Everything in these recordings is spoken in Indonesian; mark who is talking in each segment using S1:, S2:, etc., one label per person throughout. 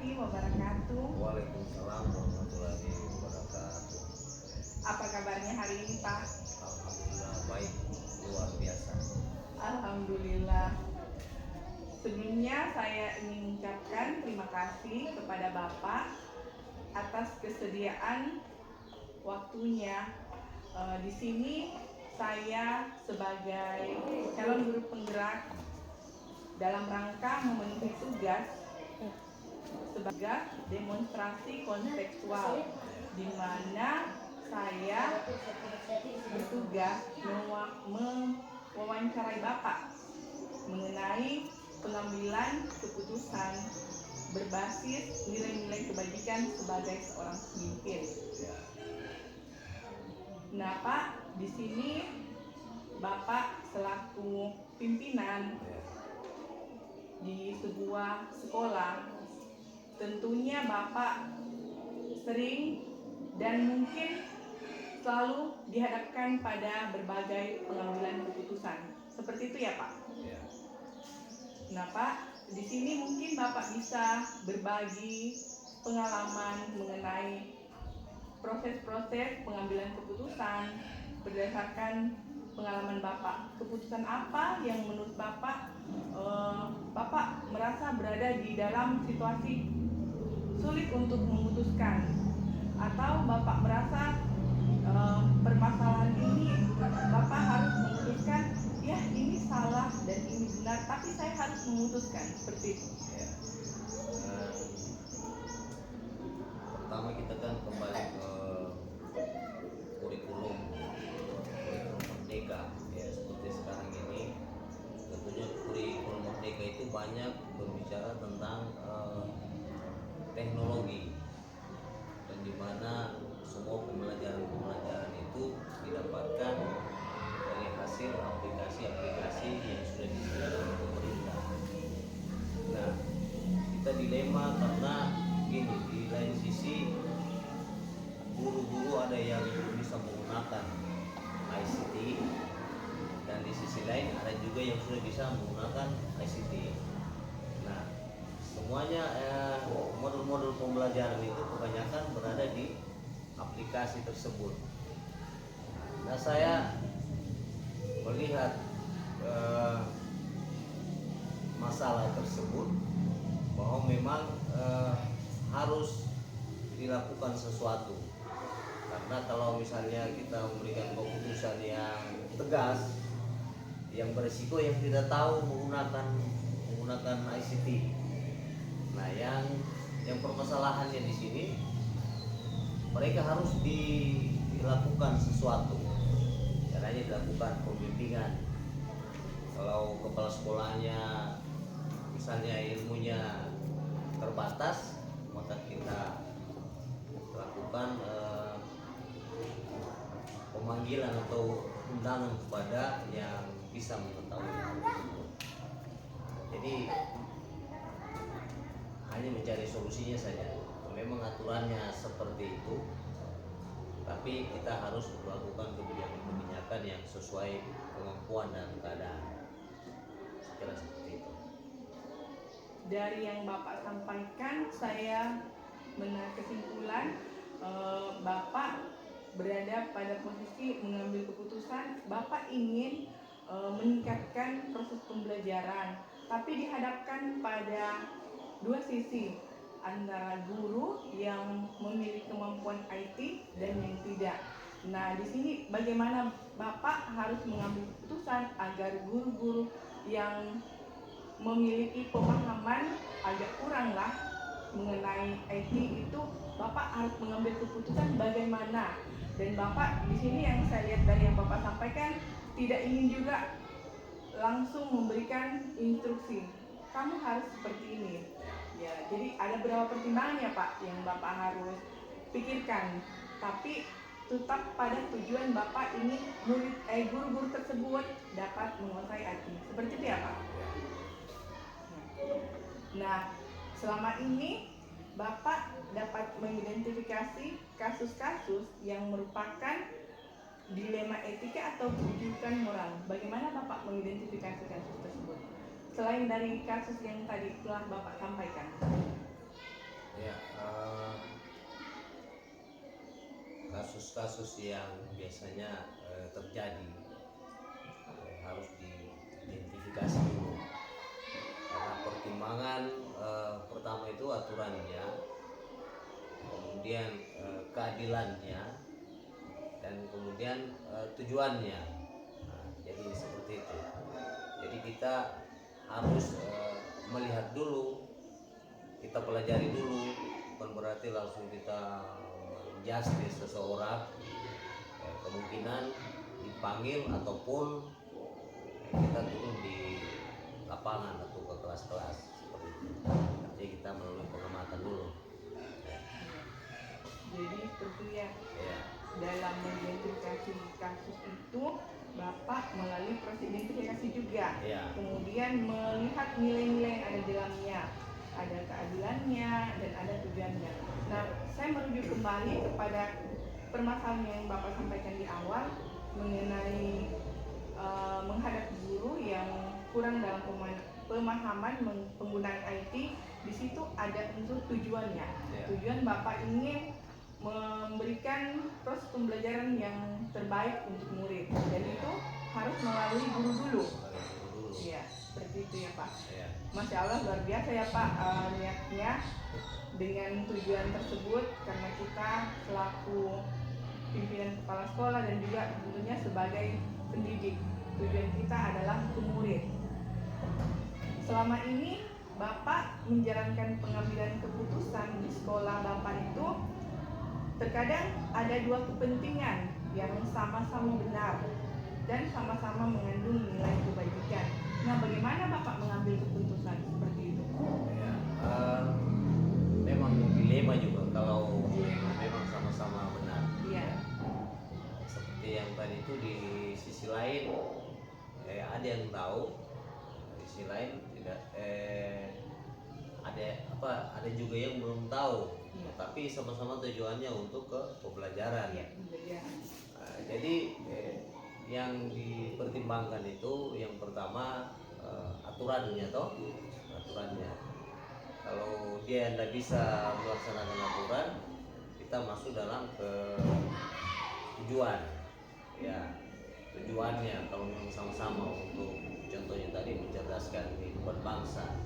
S1: warahmatullahi wabarakatuh.
S2: Waalaikumsalam warahmatullahi wabarakatuh.
S1: Apa kabarnya hari ini, Pak?
S2: Alhamdulillah baik, luar biasa.
S1: Alhamdulillah. Sebelumnya saya ingin mengucapkan terima kasih kepada Bapak atas kesediaan waktunya. Di sini saya sebagai calon guru penggerak dalam rangka memenuhi tugas sebagai demonstrasi kontekstual, di mana saya bertugas mewawancarai Bapak mengenai pengambilan keputusan berbasis nilai-nilai kebajikan sebagai seorang pemimpin. Nah, Pak, di sini Bapak selaku pimpinan di sebuah sekolah, tentunya Bapak sering dan mungkin selalu dihadapkan pada berbagai pengambilan keputusan. Seperti itu ya, Pak?
S2: Ya.
S1: Nah, Pak, di sini mungkin Bapak bisa berbagi pengalaman mengenai proses-proses pengambilan keputusan berdasarkan pengalaman Bapak. Keputusan apa yang menurut Bapak Bapak merasa berada di dalam situasi sulit untuk memutuskan, atau Bapak merasa permasalahan ini Bapak harus memutuskan, ya ini salah dan ini benar, tapi saya harus memutuskan, seperti itu.
S2: Ya. Pertama kita kan kembali ke kurikulum merdeka, ya seperti sekarang ini. Tentunya kurikulum merdeka itu banyak berbicara tentang teknologi, dan di mana semua pembelajaran itu didapatkan dari hasil aplikasi-aplikasi yang sudah disediakan oleh pemerintah. Nah, kita dilema karena gini, di lain sisi guru-guru ada yang bisa menggunakan ICT, dan di sisi lain ada juga yang sudah bisa menggunakan ICT. Nah, semuanya modul-modul pembelajaran itu kebanyakan berada di aplikasi tersebut. Nah, saya melihat masalah tersebut bahwa memang harus dilakukan sesuatu, karena kalau misalnya kita memberikan keputusan yang tegas, yang berisiko yang tidak tahu menggunakan ICT. Nah, yang permasalahannya di sini, mereka harus dilakukan sesuatu, caranya dilakukan pembimbingan. Kalau kepala sekolahnya misalnya ilmunya terbatas, maka kita lakukan pemanggilan atau undangan kepada yang bisa mengetahui hal tersebut. Jadi hanya mencari solusinya saja. Memang aturannya seperti itu, tapi kita harus melakukan kebijakan-kebijakan yang sesuai kemampuan dan keadaan. Sekira seperti itu.
S1: Dari yang Bapak sampaikan, saya menarik kesimpulan Bapak berada pada posisi mengambil keputusan. Bapak ingin meningkatkan proses pembelajaran, tapi dihadapkan pada dua sisi, antara guru yang memiliki kemampuan IT dan yang tidak. Nah, di sini bagaimana Bapak harus mengambil keputusan agar guru-guru yang memiliki pemahaman agak kurang lah mengenai IT itu, Bapak harus mengambil keputusan bagaimana. Dan Bapak di sini yang saya lihat dari yang Bapak sampaikan, tidak ingin juga langsung memberikan instruksi, kamu harus seperti ini. Ya, jadi ada beberapa pertimbangan ya Pak yang Bapak harus pikirkan, tapi tetap pada tujuan Bapak ini guru-guru tersebut dapat menguasai IT. Seperti itu ya Pak. Nah, selama ini Bapak dapat mengidentifikasi kasus-kasus yang merupakan dilema etika atau rujukan moral. Bagaimana Bapak mengidentifikasi kasus tersebut? Selain dari kasus yang tadi telah Bapak sampaikan.
S2: Ya, kasus-kasus yang biasanya terjadi harus diidentifikasi dulu, karena pertimbangan pertama itu aturannya, kemudian keadilannya, dan kemudian tujuannya. Nah, jadi seperti itu. Jadi kita harus melihat dulu, kita pelajari dulu, bukan berarti langsung kita menjustis seseorang. Kemungkinan dipanggil ataupun kita turun di lapangan atau ke kelas-kelas seperti itu. Jadi kita melalui pengamatan dulu.
S1: Jadi seperti ya,
S2: Ya,
S1: dalam mengidentifikasi kasus itu Bapak melalui proses identifikasi juga.
S2: ya,
S1: Kemudian melihat nilai-nilai yang ada di dalamnya, ada keadilannya dan ada tujuannya. Nah, saya merujuk kembali kepada permasalahan yang Bapak sampaikan di awal mengenai menghadapi guru yang kurang dalam pemahaman penggunaan IT. Di situ ada unsur tujuannya.
S2: Ya.
S1: Tujuan Bapak ingin memberikan proses pembelajaran yang terbaik untuk murid, dan itu harus melalui guru dulu. Iya, seperti itu ya Pak.
S2: ya.
S1: Masya Allah, luar biasa ya Pak niatnya dengan tujuan tersebut, karena kita selaku pimpinan kepala sekolah dan juga tentunya sebagai pendidik, tujuan kita adalah untuk murid. Selama ini Bapak menjalankan pengambilan keputusan di sekolah Bapak itu terkadang ada dua kepentingan yang sama-sama benar dan sama-sama mengandung nilai kebajikan. Nah, bagaimana Bapak mengambil keputusan seperti itu?
S2: Ya, memang dilema juga kalau memang sama-sama benar.
S1: Iya.
S2: Seperti yang tadi itu, di sisi lain ada yang tahu, di sisi lain tidak, ada juga yang belum tahu.
S1: Iya.
S2: Tapi sama-sama tujuannya untuk ke pembelajaran.
S1: Iya, pembelajaran.
S2: Jadi yang dipertimbangkan itu yang pertama aturannya, aturannya. Kalau dia tidak bisa melaksanakan aturan, kita masuk dalam ke tujuan. Ya, tujuannya kalau memang sama-sama untuk, contohnya tadi, mencerdaskan kehidupan bangsa,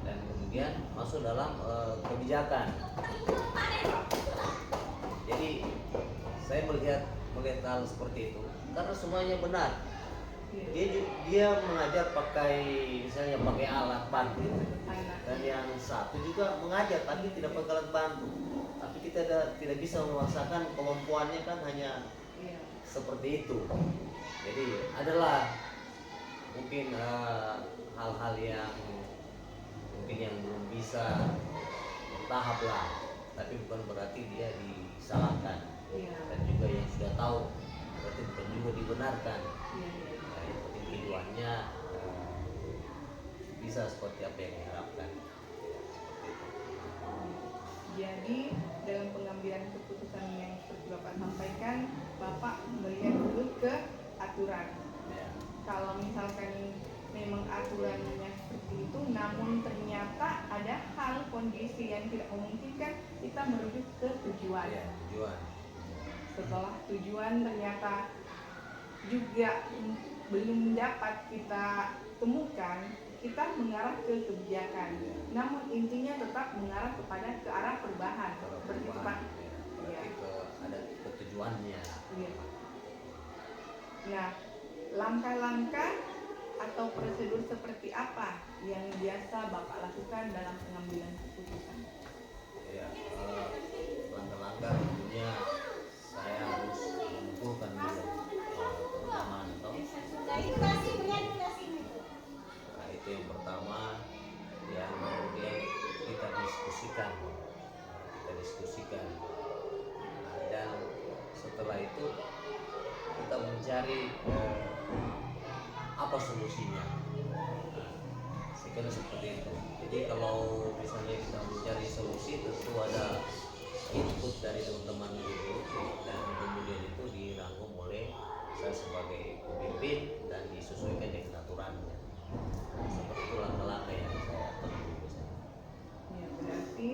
S2: dan kemudian masuk dalam kebijakan. Jadi saya melihat hal seperti itu karena semuanya benar. Dia mengajar pakai, misalnya pakai alat bantu, dan yang satu juga mengajar tapi tidak pakai alat bantu, tapi kita tidak bisa memaksakan kemampuannya, kan hanya seperti itu. Jadi adalah mungkin hal-hal yang mungkin yang belum bisa bertahap lah, tapi bukan berarti dia disalahkan. Dan juga yang sudah tahu berarti bukan juga dibenarkan. Yang penting tujuannya bisa seperti apa yang diharapkan. Seperti itu.
S1: Jadi dalam pengambilan keputusan yang seperti Bapak sampaikan, Bapak melihat dulu ke aturan.
S2: Ya.
S1: Kalau misalkan memang aturannya seperti itu, namun ternyata ada hal kondisi yang tidak memungkinkan, kita merujuk ke tujuan.
S2: Ya, tujuan.
S1: Setelah tujuan ternyata juga belum dapat kita temukan, kita mengarah ke kebijakan. Namun intinya tetap mengarah kepada ke arah perubahan. Seperti itu Pak.
S2: Ya, ada ketujuannya.
S1: Iya. Nah, langkah-langkah atau prosedur seperti apa yang biasa Bapak lakukan dalam pengambilan keputusan?
S2: Ya, langkah-langkah tentunya saya harus mengumpulkan dulu pengalaman atau itu yang pertama, yang kemudian kita diskusikan, dan setelah itu kita mencari apa solusinya. Saya kira seperti itu. Jadi kalau misalnya kita mencari solusi, tentu ada input dari teman-teman guru, dan kemudian itu dirangkum oleh saya sebagai pemimpin dan disesuaikan dengan aturannya. Seperti itu langkah-langkah yang saya tempuh.
S1: Ya, berarti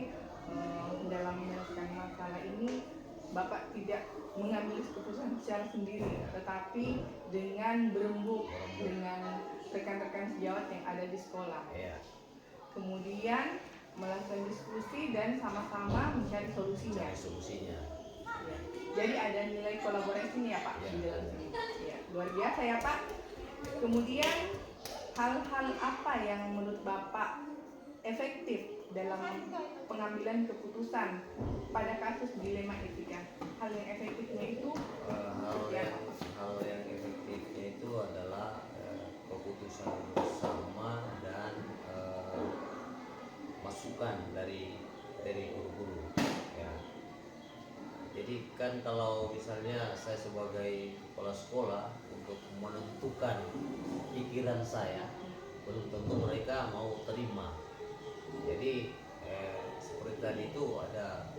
S1: secara sendiri, tetapi dengan berembuk dengan rekan-rekan sejawat yang ada di sekolah.
S2: Ya,
S1: Kemudian melakukan diskusi dan sama-sama mencari solusinya.
S2: cari solusinya.
S1: Ya. Jadi ada nilai kolaborasi nih ya Pak
S2: Ya,
S1: di dalam
S2: ada.
S1: sini. Ya, luar biasa ya Pak. Kemudian hal-hal apa yang menurut Bapak efektif dalam pengambilan keputusan pada kasus dilema etika? Hal yang efektifnya itu
S2: Hal yang efektifnya itu adalah keputusan bersama dan masukan dari guru-guru. Ya. Jadi kan kalau misalnya saya sebagai kepala sekolah untuk menentukan pikiran saya, belum tentu mereka mau terima. Jadi seperti tadi itu ada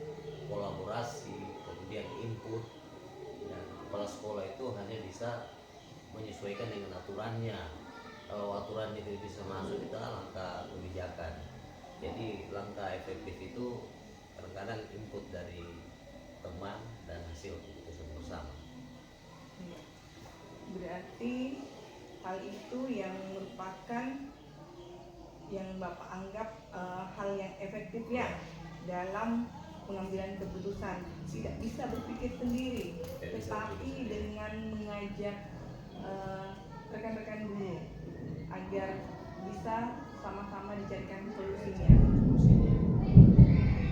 S2: kolaborasi, kemudian input, dan kepala sekolah itu hanya bisa menyesuaikan dengan aturannya. Kalau aturannya tidak bisa masuk, kita langkah kebijakan. Jadi langkah efektif itu kadang-kadang input dari teman dan hasil keputusan bersama.
S1: Ya. Berarti hal itu yang merupakan yang Bapak anggap hal yang efektif ya dalam pengambilan keputusan. Tidak bisa berpikir sendiri,
S2: Tidak bisa
S1: tetapi
S2: berpikir sendiri.
S1: dengan mengajak rekan-rekan guru agar bisa sama-sama dicarikan solusinya.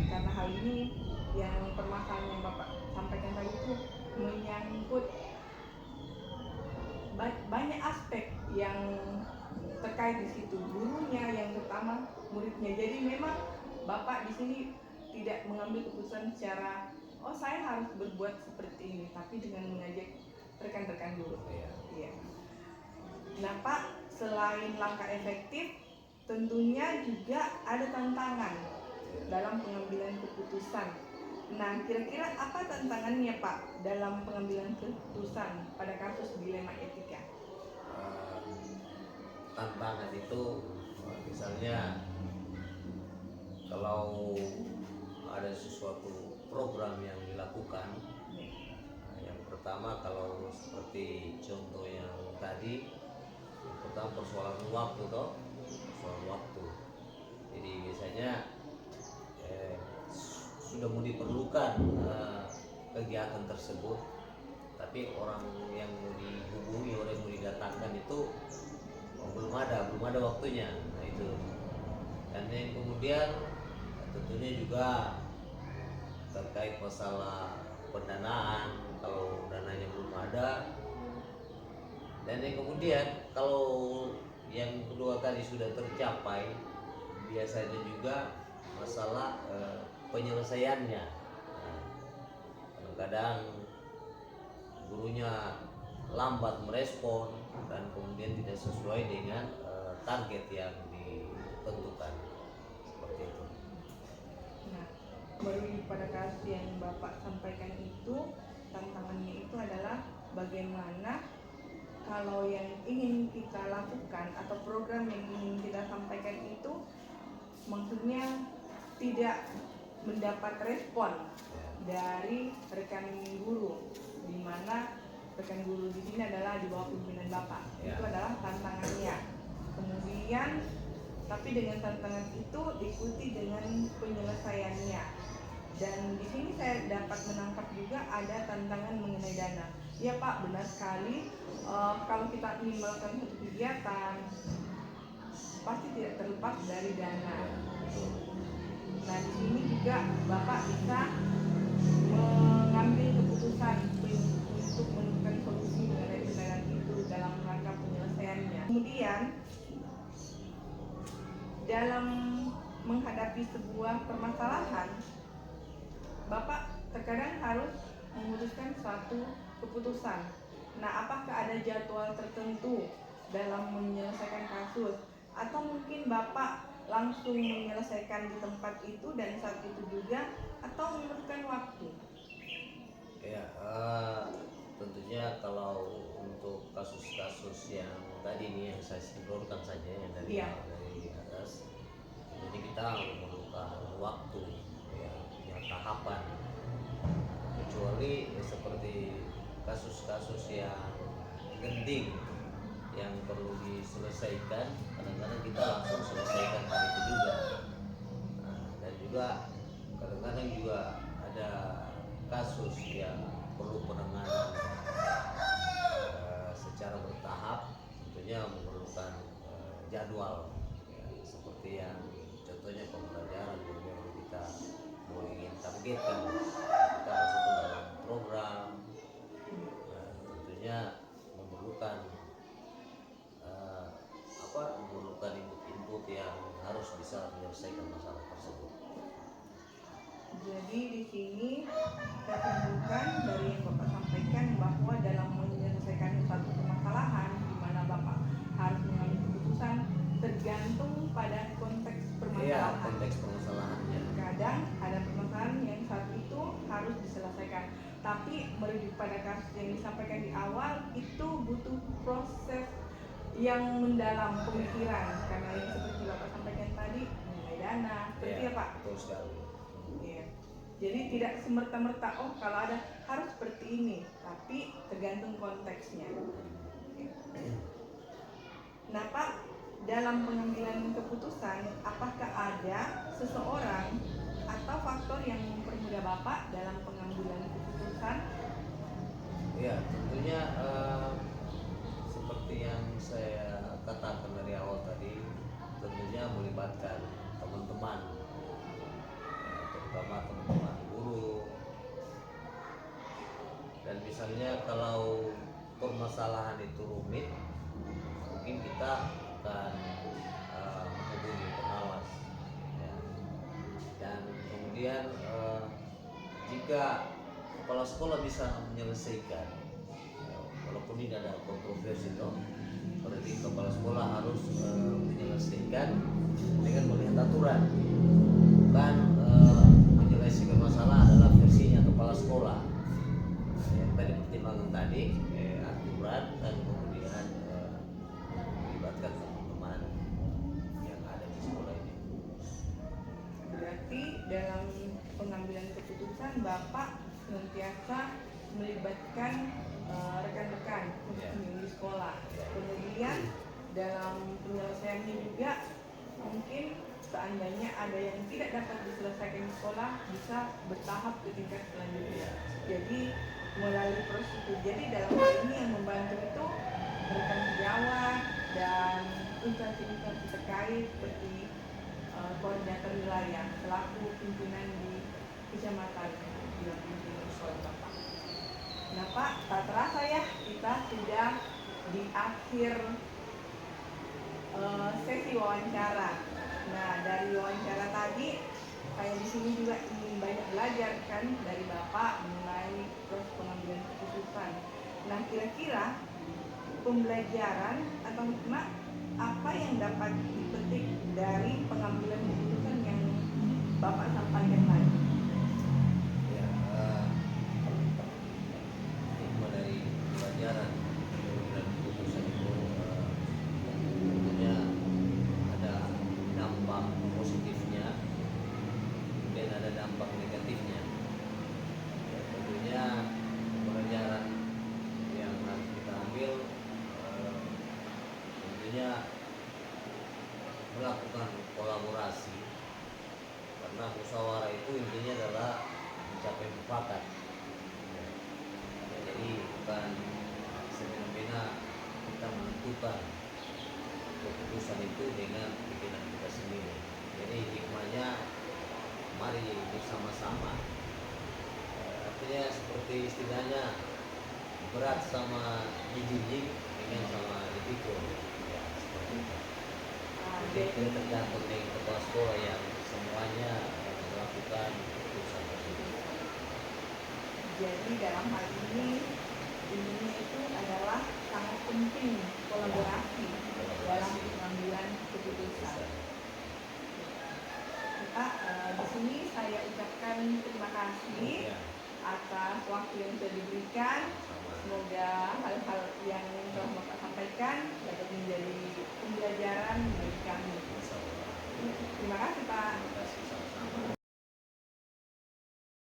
S1: Karena hal ini yang permasalahan yang Bapak sampaikan tadi itu menyangkut banyak aspek yang terkait di situ, gurunya yang pertama, muridnya. Jadi memang Bapak di sini tidak mengambil keputusan secara saya harus berbuat seperti ini, tapi dengan mengajak rekan-rekan guru. Iya. Nah Pak, selain langkah efektif, tentunya juga ada tantangan dalam pengambilan keputusan. Nah, kira-kira apa tantangannya Pak dalam pengambilan keputusan pada kasus dilema etika?
S2: Tantangan itu misalnya kalau ada sesuatu program yang dilakukan, yang pertama kalau seperti contoh yang tadi, yang pertama persoalan waktu toh, persoalan waktu. Jadi biasanya sudah mau diperlukan kegiatan tersebut, tapi orang yang mau dihubungi, orang yang mau didatangkan itu belum ada waktunya. Nah itu. Dan yang kemudian tentunya juga terkait masalah pendanaan, kalau dananya belum ada. Dan yang kemudian kalau yang kedua tadi sudah tercapai, biasanya juga masalah penyelesaiannya. Nah, kadang-kadang gurunya lambat merespon dan kemudian tidak sesuai dengan target yang ditentukan, seperti itu.
S1: Nah, baru pada kasus yang Bapak sampaikan itu, tantangannya itu adalah bagaimana kalau yang ingin kita lakukan atau program yang ingin kita sampaikan itu maksudnya tidak mendapat respon dari rekan guru, di mana rekan guru di sini adalah di bawah pimpinan Bapak. Itu adalah tantangannya. Kemudian tapi dengan tantangan itu diikuti dengan penyelesaiannya. Dan di sini saya dapat menangkap juga ada tantangan mengenai dana. Ya Pak, benar sekali. Kalau kita ingin melakukan satu kegiatan, pasti tidak terlepas dari dana. Nah di sini juga Bapak bisa mengambil keputusan untuk menemukan solusi mengenai pendanaan itu dalam rangka penyelesaiannya. Kemudian dalam menghadapi sebuah permasalahan, Bapak terkadang harus memutuskan suatu keputusan. Nah, apakah ada jadwal tertentu dalam menyelesaikan kasus, atau mungkin Bapak langsung menyelesaikan di tempat itu dan saat itu juga, atau memerlukan waktu?
S2: Ya, tentunya kalau untuk kasus-kasus yang tadi ini yang saya simpulkan saja yang dari atas, jadi kita memerlukan waktu, ya, tahapan. Kecuali seperti kasus-kasus yang genting yang perlu diselesaikan, kadang-kadang kita langsung selesaikan hari itu juga. Nah, dan juga kadang-kadang juga ada kasus yang perlu penanganan secara bertahap, tentunya memerlukan jadwal ya, seperti yang contohnya pembelajaran yang kita mau ingin targetkan, kita masuk ke dalam program. Nah, tentunya memerlukan memerlukan input-input yang harus bisa menyelesaikan masalah tersebut.
S1: Jadi di sini kita simpulkan dari yang Bapak sampaikan bahwa dalam menyelesaikan satu permasalahan di mana Bapak harus mengambil keputusan tergantung pada konteks
S2: Iya,
S1: permasalahan.
S2: konteks permasalahannya.
S1: Kadang ada permasalahan yang saat itu harus diselesaikan, tapi merujuk pada kasus yang disampaikan di awal itu butuh proses yang mendalam pemikiran, karena yang seperti Bapak sampaikan tadi mengenai dana, seperti ya Pak.
S2: Betul sekali.
S1: Iya. Jadi tidak semerta-merta oh kalau ada harus seperti ini, tapi tergantung konteksnya. Nah Pak, dalam pengambilan keputusan, apakah ada seseorang atau faktor yang mempermudah Bapak dalam pengambilan keputusan?
S2: Ya, tentunya seperti yang saya katakan dari awal tadi, tentunya melibatkan teman-teman, terutama teman-teman guru. Dan misalnya kalau permasalahan itu rumit, mungkin kita akan menghubungi pengawas ya. Dan kemudian jika kepala sekolah bisa menyelesaikan ya, walaupun ini ada kontroversi toh, berarti kepala sekolah harus menyelesaikan dengan melihat aturan, bukan menyelesaikan masalah adalah versinya kepala sekolah. Yang tadi pertimbangan tadi aturan, dan kemudian melibatkan teman-teman yang ada di sekolah ini.
S1: Berarti dalam pengambilan keputusan Bapak senantiasa melibatkan rekan-rekan di sekolah. Kemudian dalam penyelesaiannya juga mungkin seandainya ada yang tidak dapat diselesaikan di sekolah bisa bertahap ke tingkat selanjutnya. Jadi melalui proses itu. Jadi dalam hal ini yang membantu itu rekan sejawat dan instansi-instansi terkait seperti koordinator wilayah selaku pimpinan di kecamatan di pimpinan sekolah Bapak. Nah Pak, tak terasa ya kita sudah di akhir sesi wawancara. Nah dari wawancara tadi saya di sini juga ingin banyak belajar kan dari Bapak mengenai proses pengambilan keputusan. Nah kira-kira pembelajaran atau hikmah apa yang dapat dipetik dari pengambilan keputusan yang Bapak sampaikan tadi?
S2: Ya, hikmah dari pelajaran dan keputusan itu tentunya ada dampak positifnya dan ada dampak negatifnya. Ya, tentunya pelajaran yang harus kita ambil tentunya melakukan kolaborasi, karena musyawarah itu intinya adalah mencapai mufakat ya. Jadi bukan semena-mena kita menentukan keputusan itu dengan pikiran kita sendiri. Jadi hikmahnya mari bersama-sama, artinya seperti istilahnya berat sama dijinjing dengan sama dipikul ya, seperti itu. Jadi tergantung dari kepala sekolah yang semuanya melakukan keputusan tersebut.
S1: Jadi dalam hal ini intinya itu adalah sangat penting kolaborasi dalam pengambilan keputusan. Pak, di sini saya ucapkan terima kasih
S2: Ya,
S1: atas waktu yang sudah diberikan.
S2: sama.
S1: Semoga hal-hal yang telah Bapak sampaikan dapat menjadi pembelajaran bagi kami.
S2: Sama.
S1: Terima kasih Pak.